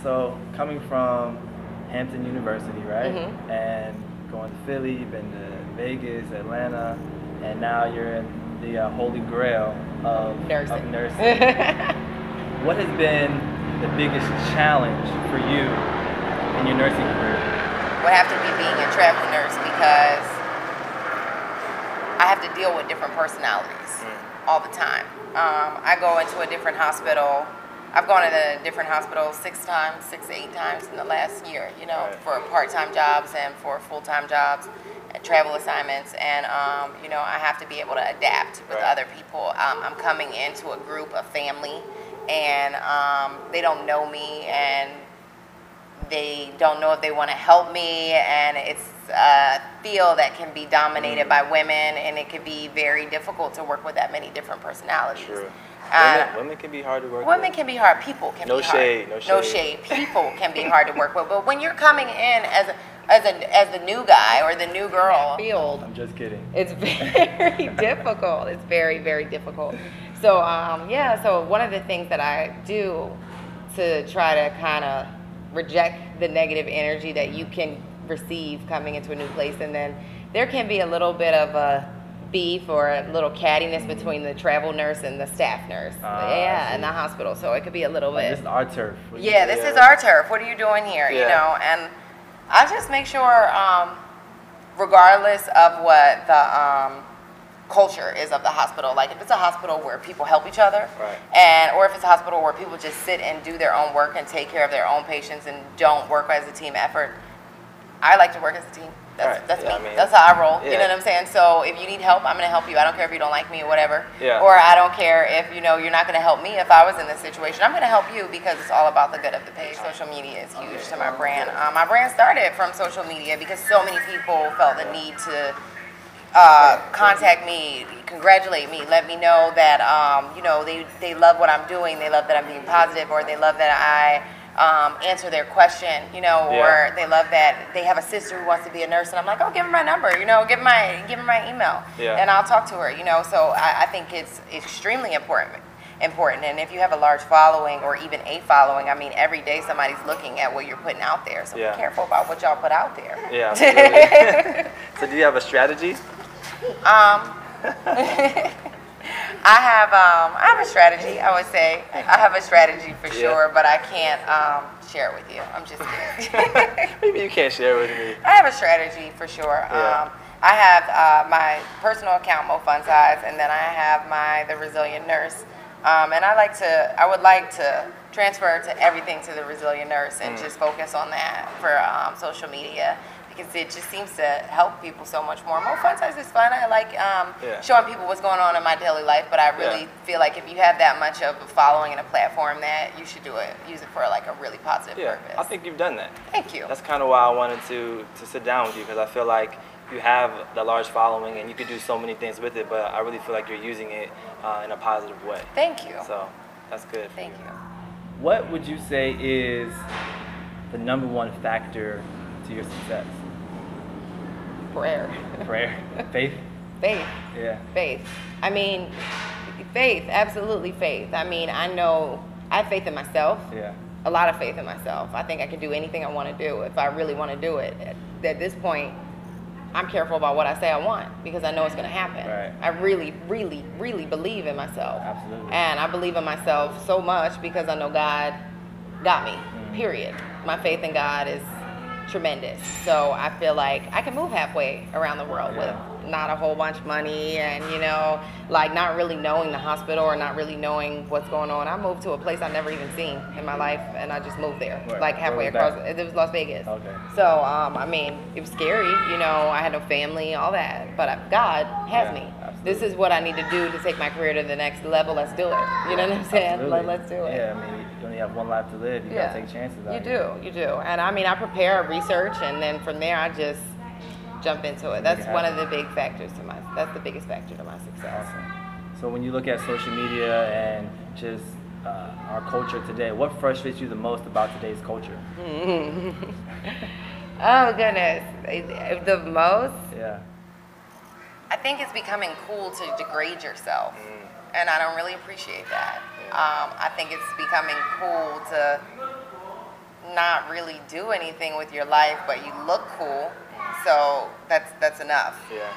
So coming from Hampton University, right? Mm-hmm. And going to Philly, been to Vegas, Atlanta, and now you're in the holy grail of Nursing. nursing. What has been the biggest challenge for you in your nursing career? Would have to be being a travel nurse because I have to deal with different personalities all the time. I go into a different hospital. I've gone into different hospitals 6 to 8 times in the last year, Right. for part-time jobs and for full-time jobs and travel assignments. And, I have to be able to adapt with Right. other people. I'm coming into a group, a family, and they don't know me, and they don't know if they want to help me, and it's a field that can be dominated by women, and it can be very difficult to work with that many different personalities. True. Uh, Women can be hard to work with. Women can be hard. People can No be hard. shade, no No shade. shade. People can be hard to work with. But when you're coming in as the new guy or the new girl field, I'm just kidding. it's very difficult. It's very, very difficult. So so one of the things that I do to try to kind of reject the negative energy that you can receive coming into a new place, and then there can be a little bit of a beef or a little cattiness between the travel nurse and the staff nurse. In the hospital. So it could be a little bit. This is our turf. Yeah, this is our turf. What are you doing here? Yeah. And I just make sure, regardless of what the culture is of the hospital, like if it's a hospital where people help each other, Right. or if it's a hospital where people just sit and do their own work and take care of their own patients and don't work as a team effort, I like to work as a team. That's me. I mean, that's how I roll. yeah. You know what I'm saying? So if you need help, I'm going to help you. I don't care if you don't like me or whatever. Yeah. Or I don't care if you're not going to help me if I was in this situation. I'm going to help you because it's all about the good of the page. Social media is huge to my brand. My brand started from social media because so many people felt the need to contact me, congratulate me, let me know that they love what I'm doing, they love that I'm being positive, or they love that I answer their question, or they love that they have a sister who wants to be a nurse, and I'm like, oh, give her my number, give her my email, and I'll talk to her, So I think it's extremely important. And if you have a large following or even a following, I mean, every day somebody's looking at what you're putting out there. So be careful about what y'all put out there. Yeah. Absolutely. So do you have a strategy? I have a strategy, I would say. I have a strategy for sure, but I can't share it with you. I'm just kidding. Maybe you can't share with me. I have a strategy for sure. Yeah. I have my personal account, Mo Fun Size, and then I have the Resilient Nurse. And I would like to transfer to everything to the Resilient Nurse and just focus on that for social media, because it just seems to help people so much more. More Fun Size is fun. I like showing people what's going on in my daily life, but I really feel like if you have that much of a following and a platform, that you should use it for like a really positive purpose. I think you've done that. Thank you. That's kind of why I wanted to sit down with you, because I feel like you have the large following and you could do so many things with it, but I really feel like you're using it in a positive way. Thank you. So that's good. Thank you. What would you say is the #1 factor to your success? Prayer. Prayer? Faith? Faith. Yeah. Faith. I mean, faith, absolutely faith. I mean, I have faith in myself. Yeah. A lot of faith in myself. I think I can do anything I want to do if I really want to do it. At this point, I'm careful about what I say I want because I know it's going to happen. Right. I really, really, really believe in myself. Absolutely. And I believe in myself so much because I know God got me, period. My faith in God is tremendous. So I feel like I can move halfway around the world with not a whole bunch of money and, like not really knowing the hospital or not really knowing what's going on. I moved to a place I've never even seen in my life, and I just moved there, Where? like halfway Where was across. that? It was Las Vegas. Okay. So, I mean, it was scary, I had no family, all that, but God has me. Absolutely. This is what I need to do to take my career to the next level. Let's do it. You know what I'm saying? Absolutely. Let's do it. Yeah, I mean, you only have one life to live. You gotta take chances out here. You do. And I mean, I prepare, research, and then from there I just jump into it. That's one of the big factors that's the biggest factor to my success. Awesome. So when you look at social media and just our culture today, what frustrates you the most about today's culture? Oh goodness, the most? Yeah. I think it's becoming cool to degrade yourself, and I don't really appreciate that. I think it's becoming cool to not really do anything with your life, but you look cool. So that's enough. Yeah.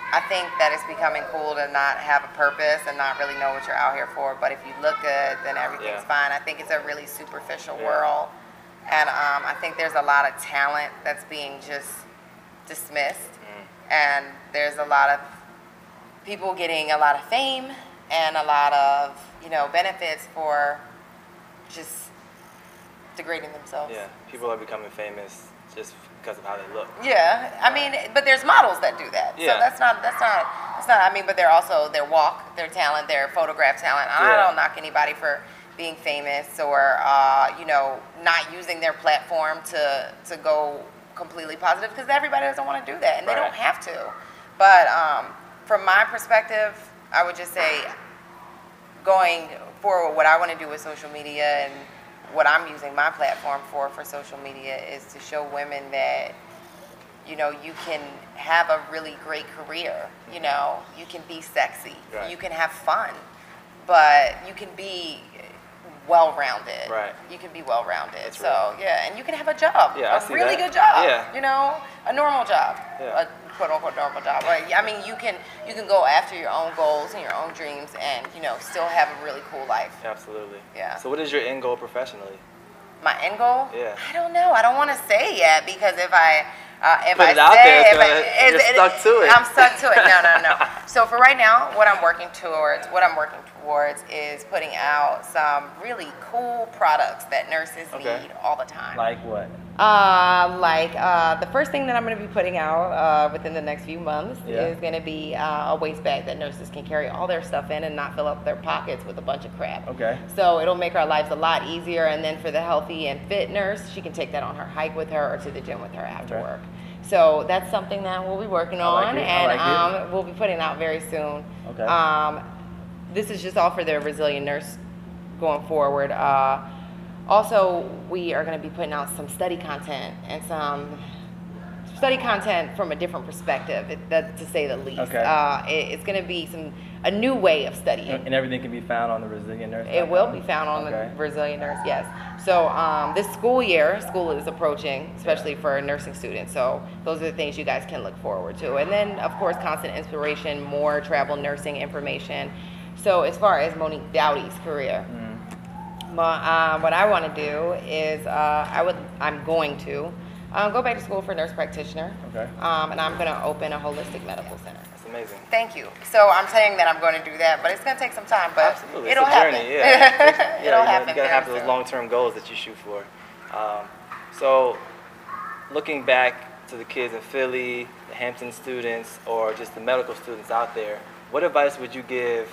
I think that it's becoming cool to not have a purpose and not really know what you're out here for. But if you look good, then everything's fine. I think it's a really superficial world. And I think there's a lot of talent that's being just dismissed. And there's a lot of people getting a lot of fame and a lot of, you know, benefits for just degrading themselves. Yeah, people are becoming famous just because of how they look. Yeah, I mean, but there's models that do that. Yeah. So that's not, I mean, but they're also, their walk, their talent, their photograph talent. I don't knock anybody for being famous or, you know, not using their platform to go completely positive, because everybody doesn't want to do that, and they don't have to. But from my perspective, I would just say going forward, what I want to do with social media and what I'm using my platform for social media is to show women that, you know, you can have a really great career, you know, you can be sexy, you can have fun, but you can be well-rounded. You can be well-rounded. So, yeah, and you can have a job, a really good job, you know, a normal job, a quote-unquote normal job. Right? I mean, you can go after your own goals and your own dreams and, you know, still have a really cool life. Absolutely. Yeah. So what is your end goal professionally? My end goal? Yeah. I don't know. I don't want to say yet, because if I you're stuck to it. I'm stuck to it. No. So for right now, what I'm working towards is putting out some really cool products that nurses need all the time. Like what? The first thing that I'm going to be putting out within the next few months is going to be a waist bag that nurses can carry all their stuff in and not fill up their pockets with a bunch of crap. Okay. So it'll make our lives a lot easier, and then for the healthy and fit nurse, she can take that on her hike with her or to the gym with her after work. So that's something that we'll be working on, and we'll be putting out very soon. Okay. This is just all for the resilient nurse going forward. Also, we are going to be putting out some study content and some study content from a different perspective, to say the least. It's going to be a new way of studying. And everything can be found on the Resilient Nurse? It will be found on the Resilient Nurse, yes. So this school is approaching, especially for nursing students. So those are the things you guys can look forward to. And then, of course, constant inspiration, more travel nursing information. So as far as Monique Doughty's career, what I want to do is I'm going to go back to school for nurse practitioner. And I'm going to open a holistic medical center. That's amazing. Than't you. So I'm saying that I'm going to do that, but it's going to take some time. But absolutely. It'll happen. It'll happen. You got to have those long-term goals that you shoot for. So looking back to the kids in Philly, the Hampton students, or just the medical students out there, what advice would you give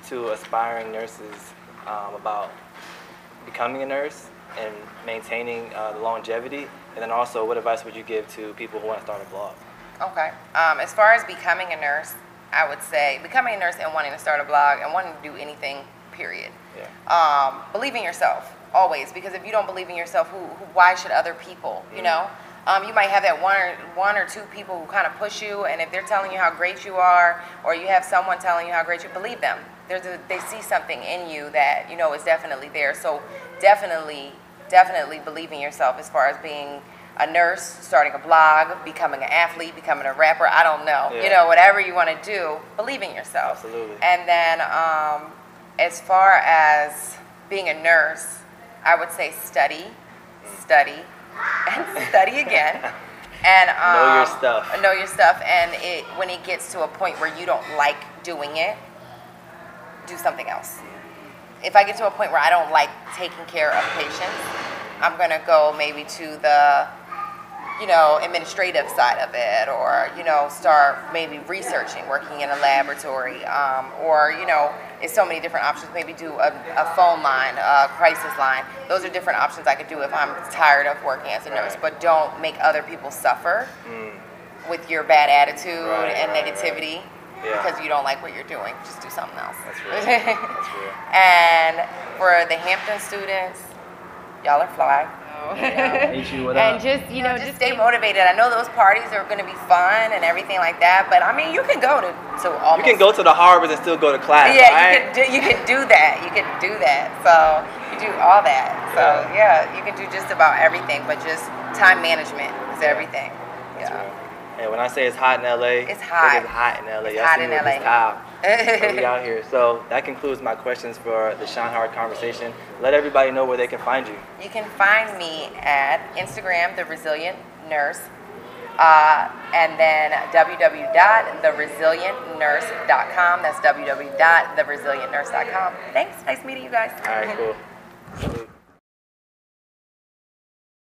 to aspiring nurses about becoming a nurse and maintaining the longevity? And then also, what advice would you give to people who want to start a blog? Okay. As far as becoming a nurse, I would say becoming a nurse and wanting to start a blog and wanting to do anything, period. Believe in yourself, always. Because if you don't believe in yourself, why should other people, you know? You might have that one or two people who kind of push you, and if they're telling you how great you are, or you have someone telling you how great you, believe them. They see something in you that, you know, is definitely there. So definitely believe in yourself as far as being a nurse, starting a blog, becoming an athlete, becoming a rapper, I don't know. You know, whatever you want to do, believe in yourself. Absolutely. And then as far as being a nurse, I would say study, and study again. And know your stuff. Know your stuff. And when it gets to a point where you don't like doing it, do something else. If I get to a point where I don't like taking care of patients, I'm going to go maybe to the, you know, administrative side of it, or, you know, start maybe researching, working in a laboratory, or, you know, it's so many different options. Maybe do a phone line, a crisis line. Those are different options I could do if I'm tired of working as a nurse. But don't make other people suffer with your bad attitude and negativity. Because you don't like what you're doing. Just do something else. That's real. That's real. And for the Hampton students, y'all are fly. Meet you, what up? And just, just stay motivated. I know those parties are going to be fun and everything like that, but I mean, you can go to almost. You can go to the harbors and still go to class. Yeah, right? you can do that. You can do that. So you do all that. So yeah, you can do just about everything, but just time management is everything. That's real. And when I say it's hot in LA, it's hot. It is hot in LA. It's hot in LA. We out here. So that concludes my questions for the Shine Hard conversation. Let everybody know where they can find you. You can find me at Instagram, The Resilient Nurse, and then www.theresilientnurse.com. That's www.theresilientnurse.com. Thanks. Nice meeting you guys. All right, cool.